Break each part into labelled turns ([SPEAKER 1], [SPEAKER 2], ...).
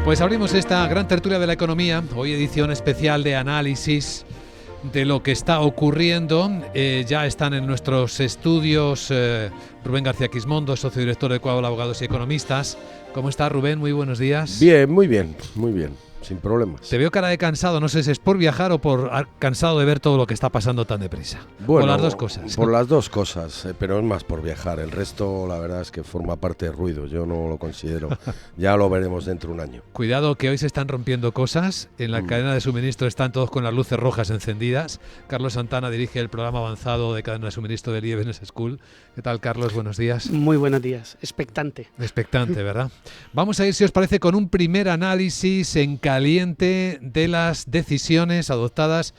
[SPEAKER 1] Pues abrimos esta gran tertulia de la economía, hoy edición especial de análisis de lo que está ocurriendo. Ya están en nuestros estudios Rubén García Quismondo, socio director de Coadol Abogados y Economistas. ¿Cómo está, Rubén? Muy buenos días.
[SPEAKER 2] Bien, muy bien, sin problemas.
[SPEAKER 1] Te veo cara de cansado, no sé si es por viajar o por cansado de ver todo lo que está pasando tan deprisa.
[SPEAKER 2] Bueno,
[SPEAKER 1] o las dos cosas.
[SPEAKER 2] Por las dos cosas, pero es más por viajar. El resto, la verdad es que forma parte del ruido. Yo no lo considero. Ya lo veremos dentro de un año.
[SPEAKER 1] Cuidado que hoy se están rompiendo cosas. En la cadena de suministro están todos con las luces rojas encendidas. Carlos Santana dirige el programa avanzado de cadena de suministro del IE Business School. ¿Qué tal, Carlos? Buenos días.
[SPEAKER 3] Muy buenos días. Expectante.
[SPEAKER 1] Expectante, ¿verdad? Vamos a ir, si os parece, con un primer análisis en caliente de las decisiones adoptadas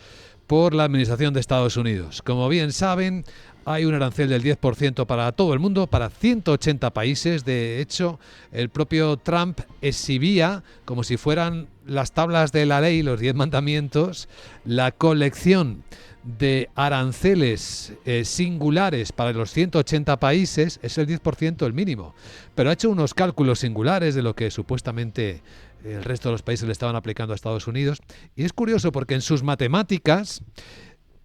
[SPEAKER 1] por la Administración de Estados Unidos. Como bien saben, hay un arancel del 10% para todo el mundo, para 180 países. De hecho, el propio Trump exhibía, como si fueran las tablas de la ley, los 10 mandamientos, la colección de aranceles singulares para los 180 países. Es el 10% el mínimo. Pero ha hecho unos cálculos singulares de lo que supuestamente el resto de los países le estaban aplicando a Estados Unidos. Y es curioso porque en sus matemáticas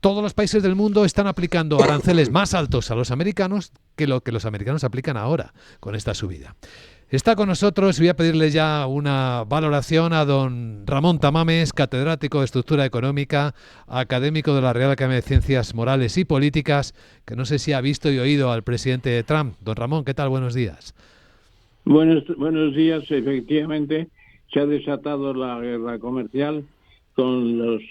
[SPEAKER 1] todos los países del mundo están aplicando aranceles más altos a los americanos que lo que los americanos aplican ahora con esta subida. Está con nosotros, voy a pedirle ya una valoración a don Ramón Tamames, catedrático de Estructura Económica, académico de la Real Academia de Ciencias Morales y Políticas, que no sé si ha visto y oído al presidente Trump. Don Ramón, ¿qué tal? Buenos días.
[SPEAKER 4] Buenos días. Efectivamente, se ha desatado la guerra comercial con los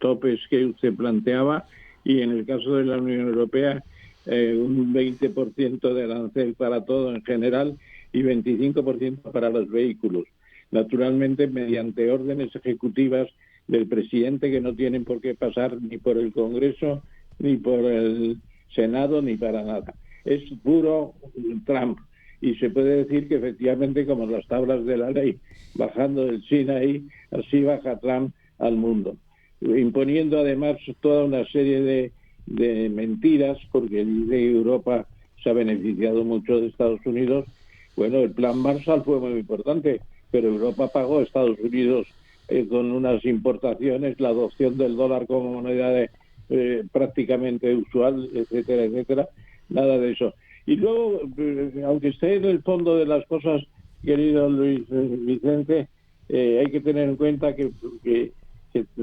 [SPEAKER 4] topes que usted planteaba, y en el caso de la Unión Europea, un 20% de arancel para todo en general y 25% para los vehículos. Naturalmente, mediante órdenes ejecutivas del presidente que no tienen por qué pasar ni por el Congreso, ni por el Senado, ni para nada. Es puro Trump. Y se puede decir que efectivamente, como las tablas de la ley, bajando del Sinaí, así baja Trump al mundo, imponiendo además toda una serie de mentiras, porque Europa se ha beneficiado mucho de Estados Unidos. Bueno, el plan Marshall fue muy importante, pero Europa pagó a Estados Unidos con unas importaciones, la adopción del dólar como moneda prácticamente usual, etcétera, etcétera. Nada de eso. Y luego, aunque esté en el fondo de las cosas, querido Luis Vicente, hay que tener en cuenta que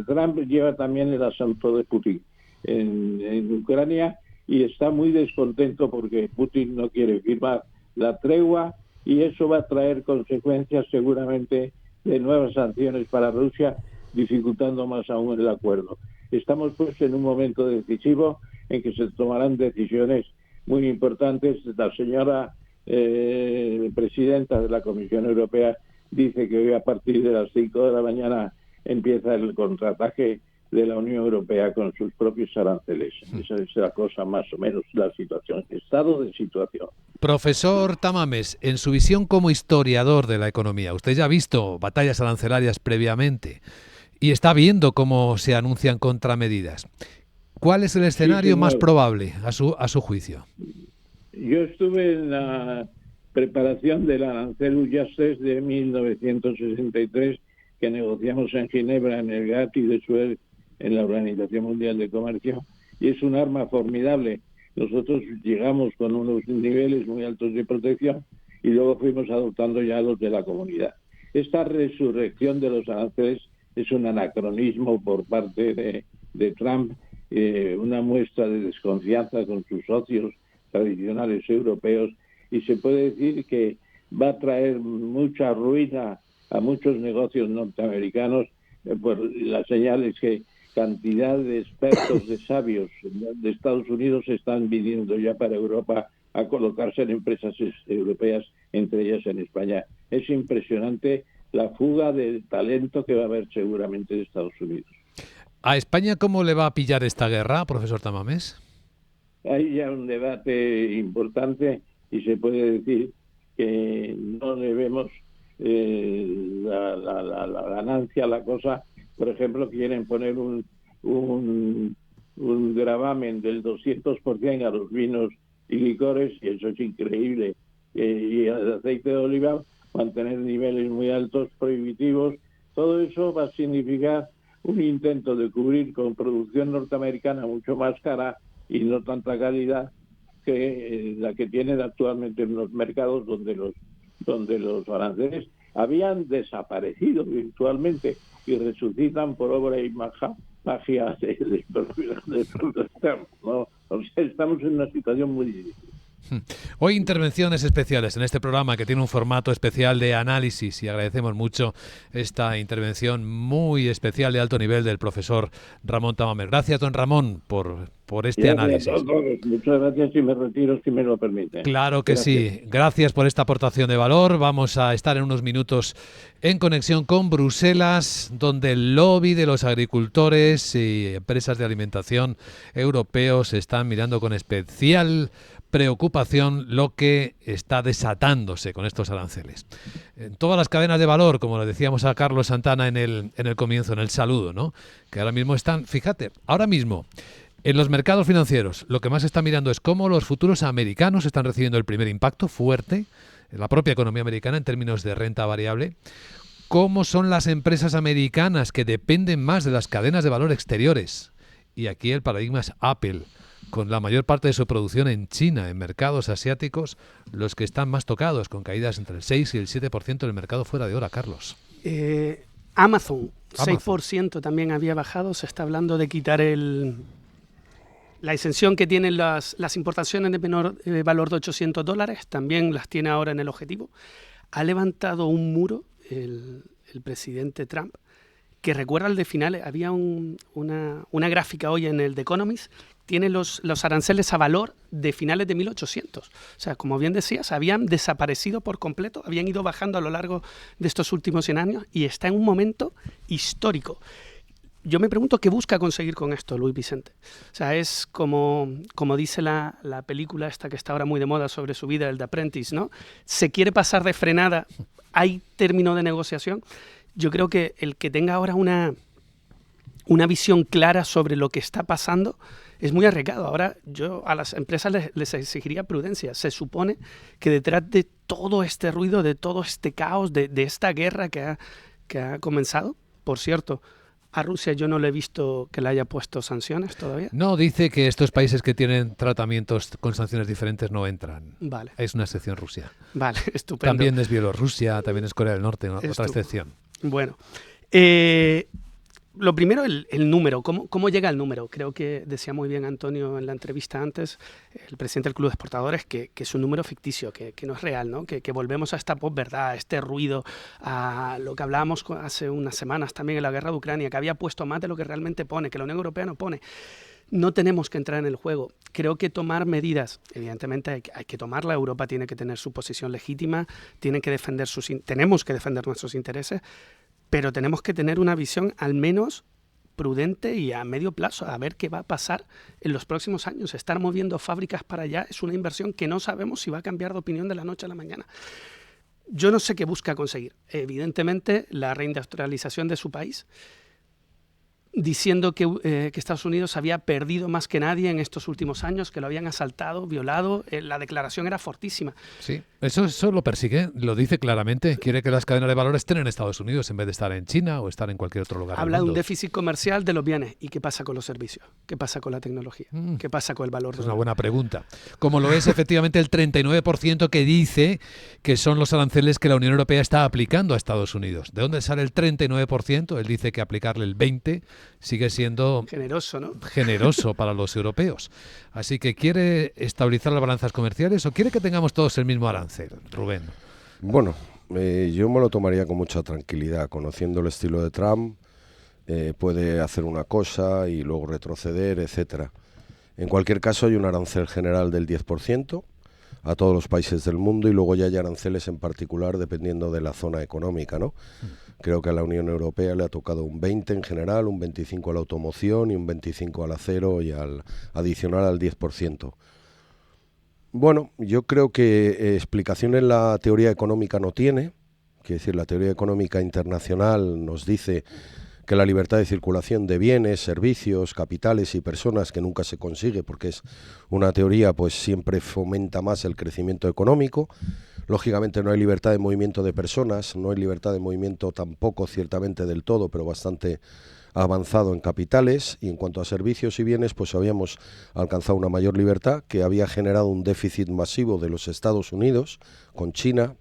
[SPEAKER 4] Trump lleva también el asunto de Putin en Ucrania, y está muy descontento porque Putin no quiere firmar la tregua, y eso va a traer consecuencias seguramente de nuevas sanciones para Rusia, dificultando más aún el acuerdo. Estamos pues en un momento decisivo en que se tomarán decisiones muy importantes. La señora presidenta de la Comisión Europea dice que hoy a partir de las 5 de la mañana empieza el contraataque de la Unión Europea con sus propios aranceles. Esa es la cosa, más o menos, la situación, estado de situación.
[SPEAKER 1] Profesor Tamames, en su visión como historiador de la economía, usted ya ha visto batallas arancelarias previamente y está viendo cómo se anuncian contramedidas. ¿Cuál es el escenario más probable a su juicio?
[SPEAKER 4] Yo estuve en la preparación del arancel Ullaces de 1963, que negociamos en Ginebra, en el GATT, y después en la Organización Mundial de Comercio, y es un arma formidable. Nosotros llegamos con unos niveles muy altos de protección y luego fuimos adoptando ya los de la comunidad. Esta resurrección de los aranceles es un anacronismo por parte de Trump, una muestra de desconfianza con sus socios tradicionales europeos, y se puede decir que va a traer mucha ruina a muchos negocios norteamericanos, por las señales que cantidad de expertos, de sabios de Estados Unidos están viniendo ya para Europa a colocarse en empresas europeas, entre ellas en España. Es impresionante la fuga de talento que va a haber seguramente de Estados Unidos.
[SPEAKER 1] ¿A España cómo le va a pillar esta guerra, profesor Tamames?
[SPEAKER 4] Hay ya un debate importante y se puede decir que no debemos la ganancia a la cosa. Por ejemplo, quieren poner un gravamen del 200% a los vinos y licores, y eso es increíble. Y el aceite de oliva, mantener niveles muy altos, prohibitivos. Todo eso va a significar un intento de cubrir con producción norteamericana mucho más cara y no tanta calidad que la que tienen actualmente en los mercados donde los aranceles habían desaparecido virtualmente y resucitan por obra y magia de Trump, ¿no? O sea, estamos en una situación muy difícil.
[SPEAKER 1] Hoy intervenciones especiales en este programa que tiene un formato especial de análisis y agradecemos mucho esta intervención muy especial de alto nivel del profesor Ramón Tamames. Gracias, don Ramón, por este análisis.
[SPEAKER 4] Muchas gracias y me retiro si me lo permite.
[SPEAKER 1] Claro que
[SPEAKER 4] Gracias.
[SPEAKER 1] sí. Gracias por esta aportación de valor. Vamos a estar en unos minutos en conexión con Bruselas, donde el lobby de los agricultores y empresas de alimentación europeos están mirando con especial preocupación lo que está desatándose con estos aranceles. En todas las cadenas de valor, como le decíamos a Carlos Santana en el comienzo, en el saludo, ¿no? Que ahora mismo están, fíjate, ahora mismo en los mercados financieros lo que más se está mirando es cómo los futuros americanos están recibiendo el primer impacto fuerte en la propia economía americana en términos de renta variable, cómo son las empresas americanas que dependen más de las cadenas de valor exteriores. Y aquí el paradigma es Apple, con la mayor parte de su producción en China, en mercados asiáticos, los que están más tocados, con caídas entre el 6 y el 7% del mercado fuera de hora, Carlos.
[SPEAKER 3] Amazon, 6% también había bajado. Se está hablando de quitar la exención que tienen las importaciones de menor valor de $800, también las tiene ahora en el objetivo. Ha levantado un muro el presidente Trump, que recuerda al de finales. Había una gráfica hoy en el The Economist, tiene los aranceles a valor de finales de 1800. O sea, como bien decías, habían desaparecido por completo, habían ido bajando a lo largo de estos últimos 100 años y está en un momento histórico. Yo me pregunto qué busca conseguir con esto Luis Vicente. O sea, es como dice la película esta que está ahora muy de moda sobre su vida, el The Apprentice, ¿no? Se quiere pasar de frenada, hay término de negociación. Yo creo que el que tenga ahora una visión clara sobre lo que está pasando es muy arriesgado. Ahora yo a las empresas les exigiría prudencia. Se supone que detrás de todo este ruido, de todo este caos, de esta guerra que ha comenzado, por cierto, a Rusia yo no le he visto que le haya puesto sanciones todavía.
[SPEAKER 1] No, dice que estos países que tienen tratamientos con sanciones diferentes no entran.
[SPEAKER 3] Vale.
[SPEAKER 1] Es una excepción Rusia.
[SPEAKER 3] Vale, estupendo.
[SPEAKER 1] También es Bielorrusia, también es Corea del Norte, otra excepción.
[SPEAKER 3] Bueno, lo primero, el número. ¿Cómo llega el número? Creo que decía muy bien Antonio en la entrevista antes, el presidente del Club de Exportadores, que es un número ficticio, que no es real, ¿no? Que volvemos a esta posverdad, a este ruido, a lo que hablábamos hace unas semanas también en la guerra de Ucrania, que había puesto más de lo que realmente pone, que la Unión Europea no pone. No tenemos que entrar en el juego. Creo que tomar medidas, evidentemente hay que tomarla. Europa tiene que tener su posición legítima, tenemos que defender nuestros intereses, pero tenemos que tener una visión al menos prudente y a medio plazo, a ver qué va a pasar en los próximos años. Estar moviendo fábricas para allá es una inversión que no sabemos si va a cambiar de opinión de la noche a la mañana. Yo no sé qué busca conseguir. Evidentemente, la reindustrialización de su país, diciendo que Estados Unidos había perdido más que nadie en estos últimos años, que lo habían asaltado, violado. La declaración era fortísima.
[SPEAKER 1] Sí, eso lo persigue, lo dice claramente. Quiere que las cadenas de valor estén en Estados Unidos en vez de estar en China o estar en cualquier otro lugar.
[SPEAKER 3] Habla de un déficit comercial de los bienes. ¿Y qué pasa con los servicios? ¿Qué pasa con la tecnología? ¿Qué pasa con el valor?
[SPEAKER 1] Es una buena pregunta. Como lo es efectivamente el 39% que dice que son los aranceles que la Unión Europea está aplicando a Estados Unidos. ¿De dónde sale el 39%? Él dice que aplicarle el 20% sigue siendo
[SPEAKER 3] generoso, ¿no?
[SPEAKER 1] Generoso para los europeos. Así que ¿quiere estabilizar las balanzas comerciales o quiere que tengamos todos el mismo arancel, Rubén?
[SPEAKER 2] Bueno, yo me lo tomaría con mucha tranquilidad. Conociendo el estilo de Trump, puede hacer una cosa y luego retroceder, etcétera. En cualquier caso, hay un arancel general del 10% a todos los países del mundo y luego ya hay aranceles en particular dependiendo de la zona económica, ¿no? Creo que a la Unión Europea le ha tocado un 20 en general, un 25 a la automoción y un 25 al acero y adicional al 10%. Bueno, yo creo que explicación en la teoría económica no tiene. Quiere decir, la teoría económica internacional nos dice que la libertad de circulación de bienes, servicios, capitales y personas, que nunca se consigue porque es una teoría, pues siempre fomenta más el crecimiento económico. Lógicamente no hay libertad de movimiento de personas, no hay libertad de movimiento tampoco ciertamente del todo, pero bastante avanzado en capitales, y en cuanto a servicios y bienes, pues habíamos alcanzado una mayor libertad que había generado un déficit masivo de los Estados Unidos, con China,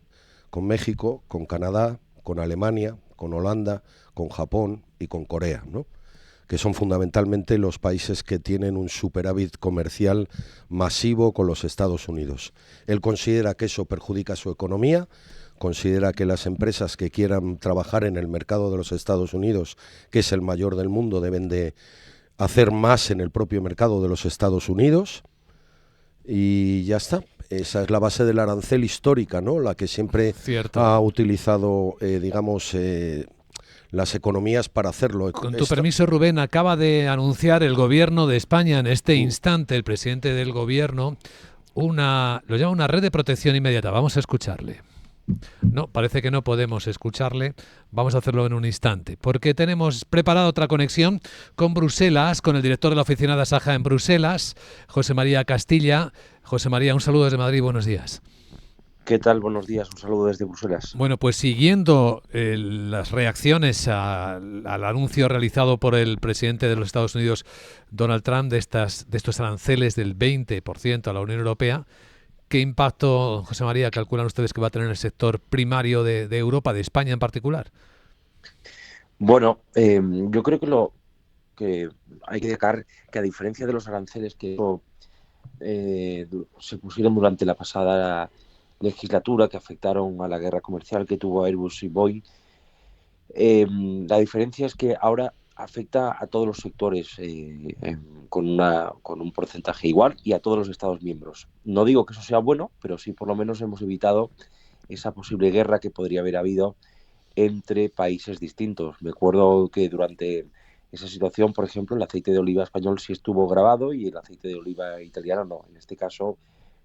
[SPEAKER 2] con México, con Canadá, con Alemania, con Holanda, con Japón y con Corea, ¿no? Que son fundamentalmente los países que tienen un superávit comercial masivo con los Estados Unidos. Él considera que eso perjudica su economía, considera que las empresas que quieran trabajar en el mercado de los Estados Unidos, que es el mayor del mundo, deben de hacer más en el propio mercado de los Estados Unidos, y ya está. Esa es la base del arancel histórica, ¿no? La que siempre ha utilizado, las economías para hacerlo.
[SPEAKER 1] Con tu permiso, Rubén, acaba de anunciar el gobierno de España en este instante, el presidente del gobierno, lo llama una red de protección inmediata. Vamos a escucharle. No, parece que no podemos escucharle. Vamos a hacerlo en un instante, porque tenemos preparada otra conexión con Bruselas, con el director de la oficina de Asaja en Bruselas, José María Castilla. José María, un saludo desde Madrid, buenos días.
[SPEAKER 5] ¿Qué tal? Buenos días, un saludo desde Bruselas.
[SPEAKER 1] Bueno, pues siguiendo las reacciones al anuncio realizado por el presidente de los Estados Unidos, Donald Trump, de estos aranceles del 20% a la Unión Europea, ¿qué impacto, José María, calculan ustedes que va a tener en el sector primario de Europa, de España en particular?
[SPEAKER 5] Bueno, yo creo que hay que destacar que, a diferencia de los aranceles que se pusieron durante la pasada legislatura, que afectaron a la guerra comercial que tuvo Airbus y Boeing, la diferencia es que ahora afecta a todos los sectores con un porcentaje igual y a todos los Estados miembros. No digo que eso sea bueno, pero sí por lo menos hemos evitado esa posible guerra que podría haber habido entre países distintos. Me acuerdo que durante esa situación, por ejemplo, el aceite de oliva español sí estuvo grabado y el aceite de oliva italiano no. En este caso,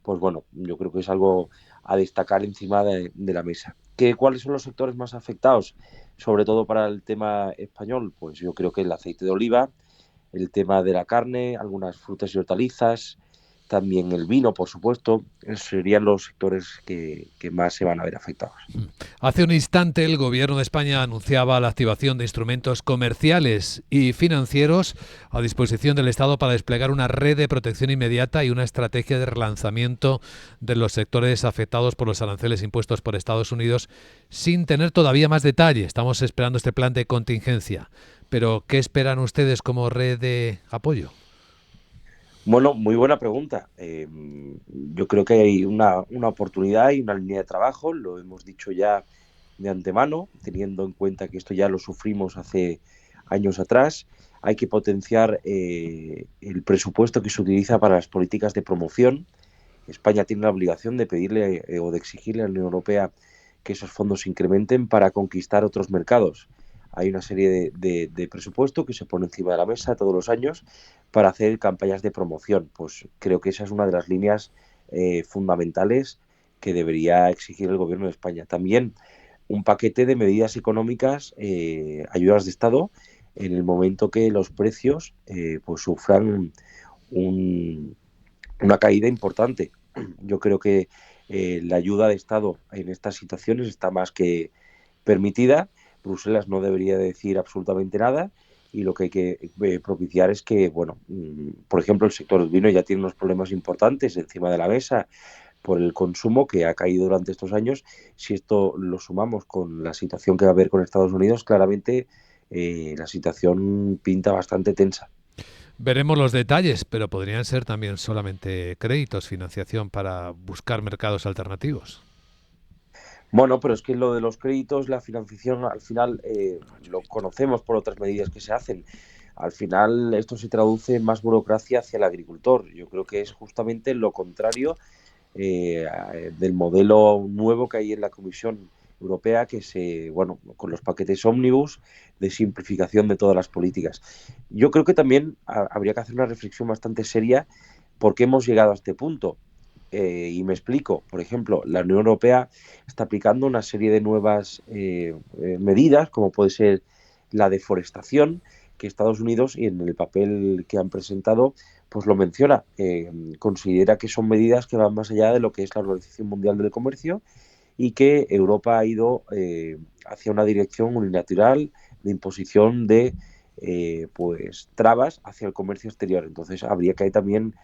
[SPEAKER 5] pues bueno, yo creo que es algo a destacar encima de la mesa. ¿Cuáles son los sectores más afectados? Sobre todo para el tema español, pues yo creo que el aceite de oliva, el tema de la carne, algunas frutas y hortalizas, también el vino, por supuesto, serían los sectores que más se van a ver afectados.
[SPEAKER 1] Hace un instante el Gobierno de España anunciaba la activación de instrumentos comerciales y financieros a disposición del Estado para desplegar una red de protección inmediata y una estrategia de relanzamiento de los sectores afectados por los aranceles impuestos por Estados Unidos, sin tener todavía más detalle. Estamos esperando este plan de contingencia. Pero, ¿qué esperan ustedes como red de apoyo?
[SPEAKER 5] Bueno, muy buena pregunta. Yo creo que hay una oportunidad y una línea de trabajo, lo hemos dicho ya de antemano, teniendo en cuenta que esto ya lo sufrimos hace años atrás. Hay que potenciar el presupuesto que se utiliza para las políticas de promoción. España tiene la obligación de pedirle o de exigirle a la Unión Europea que esos fondos se incrementen para conquistar otros mercados. Hay una serie de presupuesto que se pone encima de la mesa todos los años para hacer campañas de promoción. Pues creo que esa es una de las líneas fundamentales que debería exigir el Gobierno de España. También un paquete de medidas económicas, ayudas de Estado, en el momento que los precios pues sufran una caída importante. Yo creo que la ayuda de Estado en estas situaciones está más que permitida. Bruselas no debería decir absolutamente nada y lo que hay que propiciar es que, bueno, por ejemplo, el sector del vino ya tiene unos problemas importantes encima de la mesa por el consumo que ha caído durante estos años. Si esto lo sumamos con la situación que va a haber con Estados Unidos, claramente la situación pinta bastante tensa.
[SPEAKER 1] Veremos los detalles, pero podrían ser también solamente créditos, financiación para buscar mercados alternativos.
[SPEAKER 5] Bueno, pero es que lo de los créditos, la financiación, al final lo conocemos por otras medidas que se hacen. Al final esto se traduce en más burocracia hacia el agricultor. Yo creo que es justamente lo contrario del modelo nuevo que hay en la Comisión Europea, con los paquetes ómnibus de simplificación de todas las políticas. Yo creo que también habría que hacer una reflexión bastante seria por qué hemos llegado a este punto. Y me explico. Por ejemplo, la Unión Europea está aplicando una serie de nuevas medidas, como puede ser la deforestación, que Estados Unidos, y en el papel que han presentado, pues lo menciona. Considera que son medidas que van más allá de lo que es la Organización Mundial del Comercio y que Europa ha ido hacia una dirección unilateral de imposición de pues trabas hacia el comercio exterior. Entonces habría que ahí también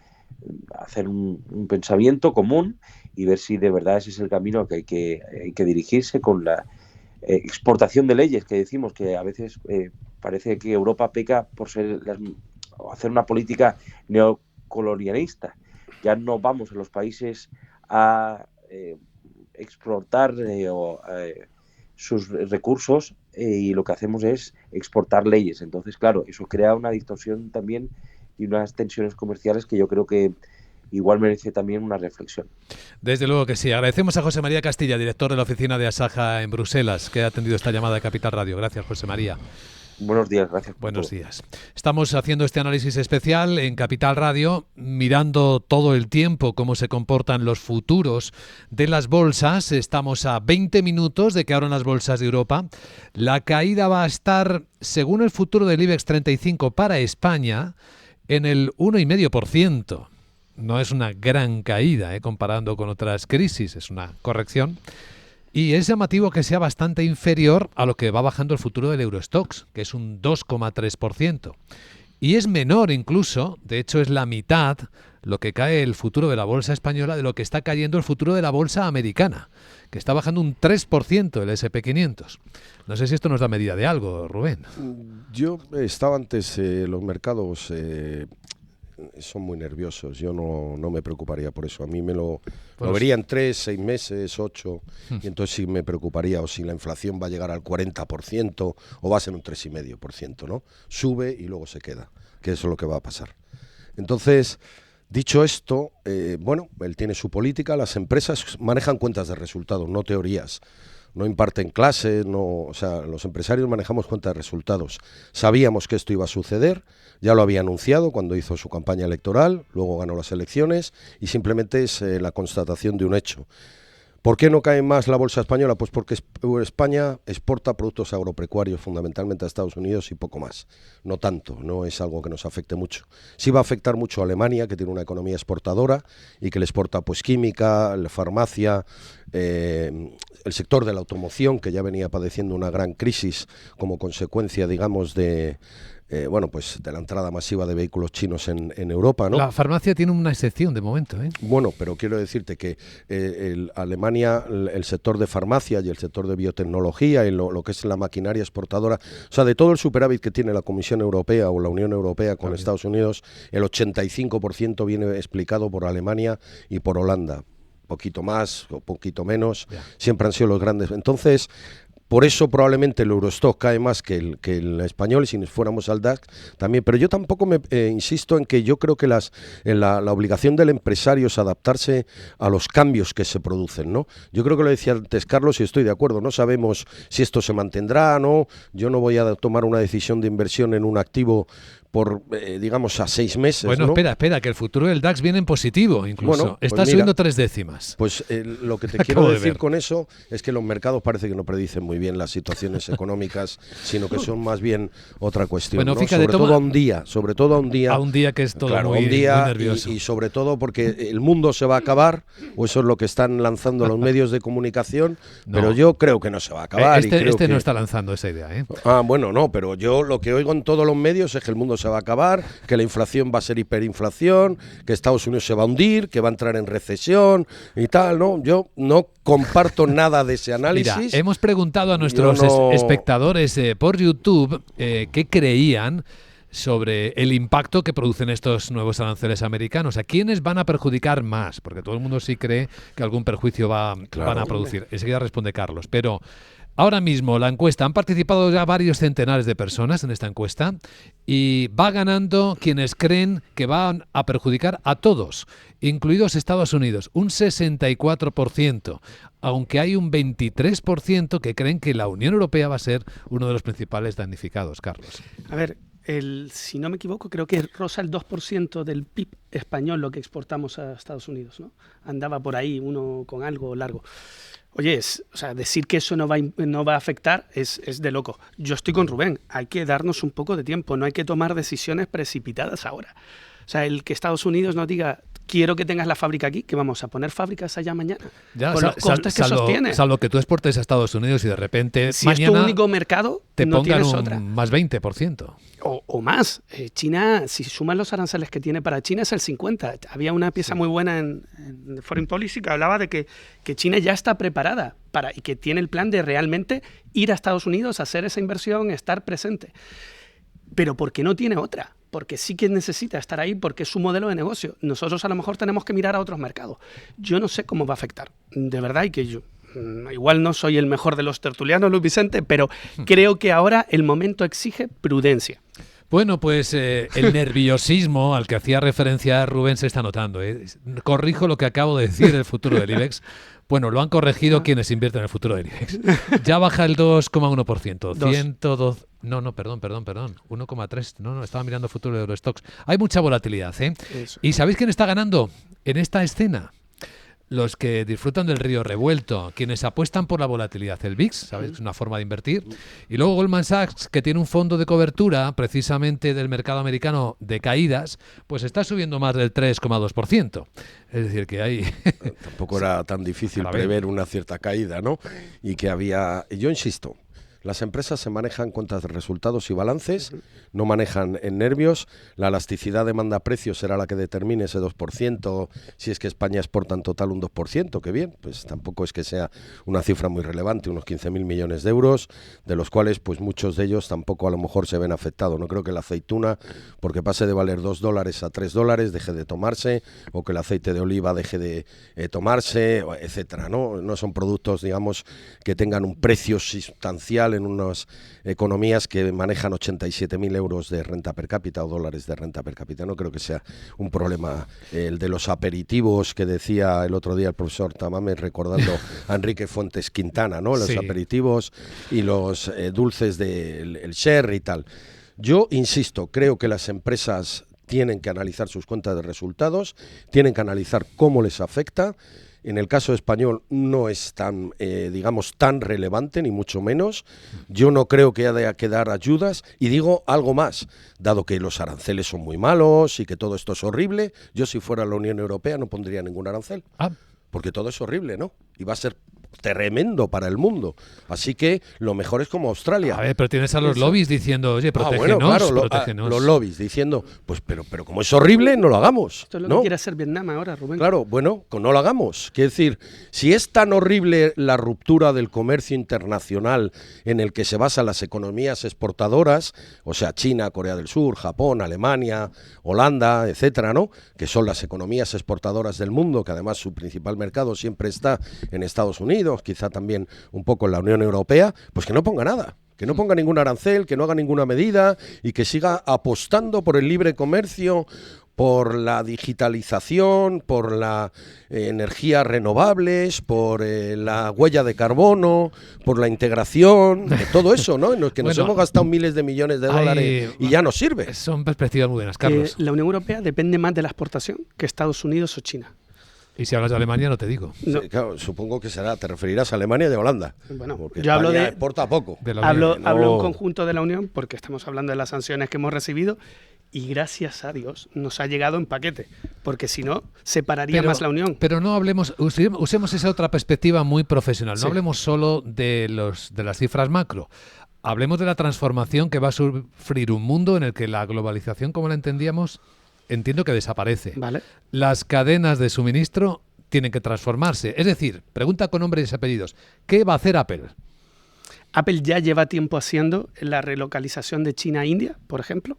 [SPEAKER 5] hacer un pensamiento común y ver si de verdad ese es el camino que hay que dirigirse con la exportación de leyes, que decimos que a veces parece que Europa peca por hacer una política neocolonialista. Ya no vamos a los países a exportar sus recursos y lo que hacemos es exportar leyes. Entonces, claro, eso crea una distorsión también y unas tensiones comerciales que yo creo que igual merece también una reflexión.
[SPEAKER 1] Desde luego que sí. Agradecemos a José María Castilla, director de la oficina de Asaja en Bruselas, que ha atendido esta llamada de Capital Radio. Gracias, José María.
[SPEAKER 5] Buenos días, gracias.
[SPEAKER 1] Buenos días. Estamos haciendo este análisis especial en Capital Radio, mirando todo el tiempo cómo se comportan los futuros de las bolsas. Estamos a 20 minutos de que abran las bolsas de Europa. La caída va a estar, según el futuro del IBEX 35 para España, en el 1,5%. No es una gran caída, comparando con otras crisis, es una corrección. Y es llamativo que sea bastante inferior a lo que va bajando el futuro del Eurostoxx, que es un 2,3%. Y es menor incluso, de hecho es la mitad, lo que cae el futuro de la bolsa española de lo que está cayendo el futuro de la bolsa americana, que está bajando un 3% el S&P 500. No sé si esto nos da medida de algo, Rubén.
[SPEAKER 2] Yo estaba antes, los mercados son muy nerviosos, yo no me preocuparía por eso. A mí lo vería en 3, 6 meses, 8, y entonces sí me preocuparía, o si la inflación va a llegar al 40% o va a ser un 3,5%, ¿no? Sube y luego se queda, que eso es lo que va a pasar. Entonces, dicho esto, bueno, él tiene su política, las empresas manejan cuentas de resultados, no teorías. No imparten clases, o sea, los empresarios manejamos cuentas de resultados. Sabíamos que esto iba a suceder, ya lo había anunciado cuando hizo su campaña electoral, luego ganó las elecciones y simplemente es la constatación de un hecho. ¿Por qué no cae más la bolsa española? Pues porque España exporta productos agropecuarios fundamentalmente a Estados Unidos y poco más. No tanto, no es algo que nos afecte mucho. Sí va a afectar mucho a Alemania, que tiene una economía exportadora y que le exporta pues química, la farmacia, el sector de la automoción, que ya venía padeciendo una gran crisis como consecuencia, digamos, de la entrada masiva de vehículos chinos en Europa, ¿no?
[SPEAKER 1] La farmacia tiene una excepción de momento, ¿eh?
[SPEAKER 2] Bueno, pero quiero decirte que Alemania, el sector de farmacia y el sector de biotecnología y lo que es la maquinaria exportadora, o sea, de todo el superávit que tiene la Comisión Europea o la Unión Europea con Estados Unidos, el 85% viene explicado por Alemania y por Holanda. Poquito más o poquito menos, siempre han sido los grandes. Entonces, por eso probablemente el Eurostoxx cae más que el español, y si nos fuéramos al DAX también. Pero yo tampoco insisto en que yo creo que la obligación del empresario es adaptarse a los cambios que se producen, ¿no? Yo creo que lo decía antes Carlos y estoy de acuerdo. No sabemos si esto se mantendrá, ¿no? Yo no voy a tomar una decisión de inversión en un activo por, digamos, a 6 meses.
[SPEAKER 1] Bueno,
[SPEAKER 2] ¿no?
[SPEAKER 1] espera, que el futuro del DAX viene en positivo, incluso.
[SPEAKER 2] Bueno, pues
[SPEAKER 1] está subiendo 3 décimas.
[SPEAKER 2] Pues lo que te quiero decir con eso es que los mercados parece que no predicen muy bien las situaciones económicas, sino que son más bien otra cuestión.
[SPEAKER 1] Bueno,
[SPEAKER 2] ¿no?
[SPEAKER 1] fíjate,
[SPEAKER 2] sobre todo a un día. A un día
[SPEAKER 1] que es todo
[SPEAKER 2] claro,
[SPEAKER 1] muy nervioso.
[SPEAKER 2] Y sobre todo porque el mundo se va a acabar, o eso es lo que están lanzando los medios de comunicación, pero yo creo que no se va a acabar.
[SPEAKER 1] Este no está lanzando esa idea, ¿eh?
[SPEAKER 2] Bueno, no, pero yo lo que oigo en todos los medios es que el mundo se va a acabar, que la inflación va a ser hiperinflación, que Estados Unidos se va a hundir, que va a entrar en recesión y tal, ¿no? Yo no comparto nada de ese análisis.
[SPEAKER 1] Mira, hemos preguntado a nuestros espectadores por YouTube qué creían sobre el impacto que producen estos nuevos aranceles americanos. ¿A quiénes van a perjudicar más? Porque todo el mundo sí cree que algún perjuicio van a producir. Enseguida responde Carlos, pero ahora mismo la encuesta, han participado ya varios centenares de personas en esta encuesta y va ganando quienes creen que van a perjudicar a todos, incluidos Estados Unidos, un 64%, aunque hay un 23% que creen que la Unión Europea va a ser uno de los principales damnificados, Carlos.
[SPEAKER 3] A ver, si no me equivoco, creo que roza el 2% del PIB español lo que exportamos a Estados Unidos, ¿no? Andaba por ahí uno con algo largo. Oye, o sea, decir que eso no va a afectar es de loco. Yo estoy con Rubén, hay que darnos un poco de tiempo, no hay que tomar decisiones precipitadas ahora. O sea, el que Estados Unidos nos diga, quiero que tengas la fábrica aquí, que vamos a poner fábricas allá mañana,
[SPEAKER 1] ya,
[SPEAKER 3] con los costes que sostiene.
[SPEAKER 1] Salvo que tú exportes a Estados Unidos y de repente
[SPEAKER 3] si
[SPEAKER 1] mañana
[SPEAKER 3] es tu único mercado,
[SPEAKER 1] te
[SPEAKER 3] no
[SPEAKER 1] pongan
[SPEAKER 3] tienes
[SPEAKER 1] un
[SPEAKER 3] otra.
[SPEAKER 1] más 20%.
[SPEAKER 3] O más. China, si sumas los aranceles que tiene para China, es el 50%. Había una pieza muy buena en Foreign Policy que hablaba de que China ya está preparada y que tiene el plan de realmente ir a Estados Unidos, hacer esa inversión, estar presente. Pero ¿por qué no tiene otra? Porque sí que necesita estar ahí, porque es su modelo de negocio. Nosotros a lo mejor tenemos que mirar a otros mercados. Yo no sé cómo va a afectar, de verdad, y que yo igual no soy el mejor de los tertulianos, Luis Vicente, pero creo que ahora el momento exige prudencia.
[SPEAKER 1] Bueno, pues el nerviosismo al que hacía referencia Rubén se está notando. Corrijo lo que acabo de decir, el futuro del IBEX. Bueno, lo han corregido quienes invierten en el futuro del IBEX. Ya baja el 2,1%. 102. No, perdón. 1,3. No, estaba mirando el futuro de Eurostoxx. Hay mucha volatilidad, ¿eh?
[SPEAKER 3] Eso.
[SPEAKER 1] ¿Y sabéis quién está ganando en esta escena? Los que disfrutan del río revuelto, quienes apuestan por la volatilidad, el VIX, ¿sabes? Es una forma de invertir. Y luego Goldman Sachs, que tiene un fondo de cobertura precisamente del mercado americano de caídas, pues está subiendo más del 3,2%. Es decir, que hay...
[SPEAKER 2] Tampoco era tan difícil prever una cierta caída, ¿no? Y que había... Yo insisto, las empresas se manejan cuentas de resultados y balances, no manejan en nervios. La elasticidad demanda-precio será la que determine ese 2%, si es que España exporta en total un 2%, que bien, pues tampoco es que sea una cifra muy relevante, unos 15.000 millones de euros, de los cuales pues muchos de ellos tampoco a lo mejor se ven afectados. No creo que la aceituna, porque pase de valer $2 a $3, deje de tomarse, o que el aceite de oliva deje de tomarse, etcétera, ¿no? No son productos, digamos, que tengan un precio sustancial en unas economías que manejan 87.000 euros de renta per cápita o dólares de renta per cápita. No creo que sea un problema el de los aperitivos que decía el otro día el profesor Tamames, recordando a Enrique Fuentes Quintana, ¿no? Los aperitivos y los dulces del sherry y tal. Yo insisto, creo que las empresas tienen que analizar sus cuentas de resultados, tienen que analizar cómo les afecta. En el caso español no es tan, digamos, tan relevante, ni mucho menos. Yo no creo que haya que dar ayudas. Y digo algo más, dado que los aranceles son muy malos y que todo esto es horrible, yo si fuera la Unión Europea no pondría ningún arancel. Porque todo es horrible, ¿no? Y va a ser tremendo para el mundo. Así que lo mejor es como Australia.
[SPEAKER 1] A ver, pero tienes a los lobbies diciendo, oye, protégenos, protégenos.
[SPEAKER 2] Los lobbies diciendo, pues pero como es horrible, no lo hagamos.
[SPEAKER 3] Esto es lo que quiere hacer Vietnam ahora, Rubén.
[SPEAKER 2] Claro, bueno, no lo hagamos. Quiero decir, si es tan horrible la ruptura del comercio internacional en el que se basan las economías exportadoras, o sea, China, Corea del Sur, Japón, Alemania, Holanda, etcétera, ¿no? Que son las economías exportadoras del mundo, que además su principal mercado siempre está en Estados Unidos, quizá también un poco en la Unión Europea, pues que no ponga nada, que no ponga ningún arancel, que no haga ninguna medida y que siga apostando por el libre comercio, por la digitalización, por la energías renovables, por la huella de carbono, por la integración, todo eso, ¿no? En lo que nos hemos gastado miles de millones de dólares y ya nos sirve.
[SPEAKER 1] Son perspectivas muy buenas, Carlos.
[SPEAKER 3] La Unión Europea depende más de la exportación que Estados Unidos o China.
[SPEAKER 1] Y si hablas de Alemania, no te digo.
[SPEAKER 2] No. Sí, claro, supongo que te referirás a Alemania y de Holanda.
[SPEAKER 3] Bueno,
[SPEAKER 2] porque
[SPEAKER 3] yo hablo de
[SPEAKER 2] exporta poco.
[SPEAKER 3] Hablo en conjunto de la Unión, porque estamos hablando de las sanciones que hemos recibido y gracias a Dios nos ha llegado en paquete, porque si no, separaría más la Unión.
[SPEAKER 1] Pero no hablemos, usemos esa otra perspectiva muy profesional. No hablemos solo de las cifras macro. Hablemos de la transformación que va a sufrir un mundo en el que la globalización, como la entendíamos, entiendo que desaparece.
[SPEAKER 3] Vale.
[SPEAKER 1] Las cadenas de suministro tienen que transformarse. Es decir, pregunta con nombres y apellidos, ¿qué va a hacer Apple?
[SPEAKER 3] Apple ya lleva tiempo haciendo la relocalización de China a India, por ejemplo.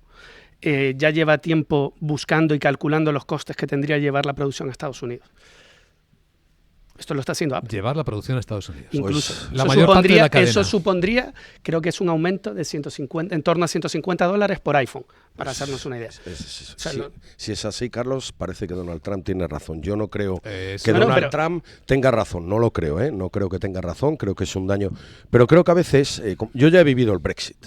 [SPEAKER 3] Ya lleva tiempo buscando y calculando los costes que tendría llevar la producción a Estados Unidos. Esto lo está haciendo Apple.
[SPEAKER 1] Llevar la producción a Estados Unidos.
[SPEAKER 3] Incluso.
[SPEAKER 1] Pues la mayor parte de la cadena.
[SPEAKER 3] Eso supondría, creo que es un aumento de en torno a $150 por iPhone, para hacernos una idea.
[SPEAKER 2] Si es así, Carlos, parece que Donald Trump tiene razón. Yo no creo que Donald Trump tenga razón. No lo creo, ¿eh? No creo que tenga razón. Creo que es un daño. Pero creo que a veces, yo ya he vivido el Brexit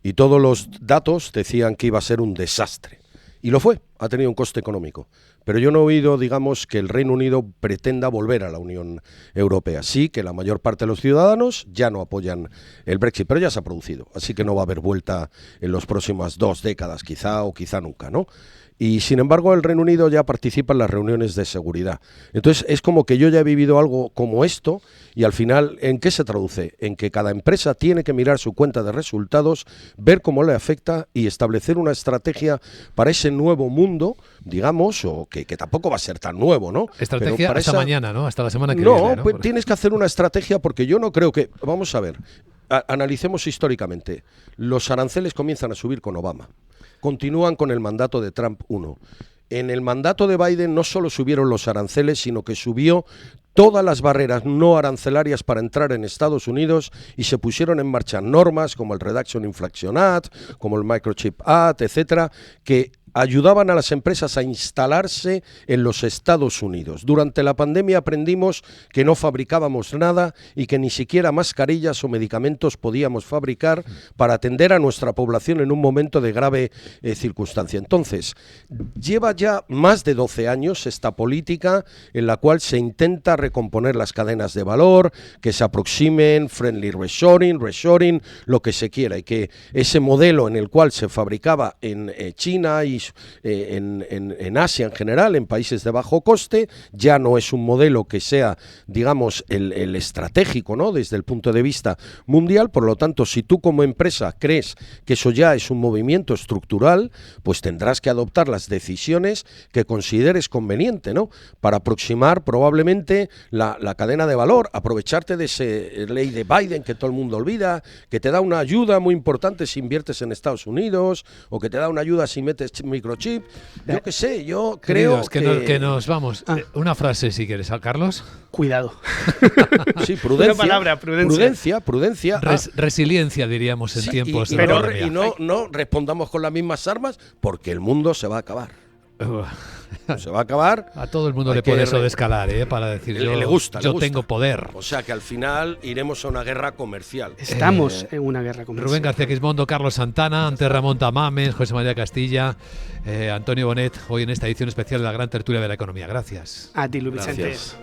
[SPEAKER 2] y todos los datos decían que iba a ser un desastre. Y lo fue. ha tenido un coste económico. Pero yo no he oído, digamos, que el Reino Unido pretenda volver a la Unión Europea. Sí, que la mayor parte de los ciudadanos ya no apoyan el Brexit, pero ya se ha producido. Así que no va a haber vuelta en las próximas 2 décadas, quizá o quizá nunca, ¿no? Y sin embargo el Reino Unido ya participa en las reuniones de seguridad. Entonces es como que yo ya he vivido algo como esto y al final, ¿en qué se traduce? En que cada empresa tiene que mirar su cuenta de resultados, ver cómo le afecta y establecer una estrategia para ese nuevo mundo, digamos, o que tampoco va a ser tan nuevo, ¿no?
[SPEAKER 1] Estrategia
[SPEAKER 2] para
[SPEAKER 1] hasta mañana, ¿no? Hasta la semana que
[SPEAKER 2] no,
[SPEAKER 1] viene, ¿no?
[SPEAKER 2] Pues tienes que hacer una estrategia porque yo no creo que... Vamos a ver, analicemos históricamente. Los aranceles comienzan a subir con Obama. Continúan con el mandato de Trump 1. En el mandato de Biden no solo subieron los aranceles, sino que subió todas las barreras no arancelarias para entrar en Estados Unidos y se pusieron en marcha normas como el Reduction Inflation Act, como el Microchip Act, etcétera, que ayudaban a las empresas a instalarse en los Estados Unidos. Durante la pandemia aprendimos que no fabricábamos nada y que ni siquiera mascarillas o medicamentos podíamos fabricar para atender a nuestra población en un momento de grave circunstancia. Entonces, lleva ya más de 12 años esta política en la cual se intenta recomponer las cadenas de valor, que se aproximen, friendly reshoring, lo que se quiera, y que ese modelo en el cual se fabricaba en China y en Asia en general, en países de bajo coste, ya no es un modelo que sea, digamos, el estratégico, ¿no?, desde el punto de vista mundial. Por lo tanto, si tú como empresa crees que eso ya es un movimiento estructural, pues tendrás que adoptar las decisiones que consideres conveniente, ¿no?, para aproximar probablemente la cadena de valor, aprovecharte de ese ley de Biden que todo el mundo olvida, que te da una ayuda muy importante si inviertes en Estados Unidos, o que te da una ayuda si metes microchip. Yo qué sé, yo creo
[SPEAKER 1] que nos vamos. Una frase, si quieres, Carlos.
[SPEAKER 3] Cuidado.
[SPEAKER 2] Sí, prudencia.
[SPEAKER 3] Una palabra, prudencia.
[SPEAKER 2] Prudencia.
[SPEAKER 1] Resiliencia, diríamos, en tiempos de pandemia.
[SPEAKER 2] Y no respondamos con las mismas armas, porque el mundo se va a acabar. Se va a acabar.
[SPEAKER 1] A todo el mundo le pone eso de escalar, para decir
[SPEAKER 2] le gusta.
[SPEAKER 1] Tengo poder.
[SPEAKER 2] O sea que al final iremos a una guerra comercial.
[SPEAKER 3] Estamos en una guerra comercial.
[SPEAKER 1] Rubén García Quismondo, Carlos Santana, antes Ramón Tamames, José María Castilla, Antonio Bonet, hoy en esta edición especial de la Gran Tertulia de la Economía. Gracias.
[SPEAKER 3] A ti, Luis Vicente.
[SPEAKER 2] Gracias.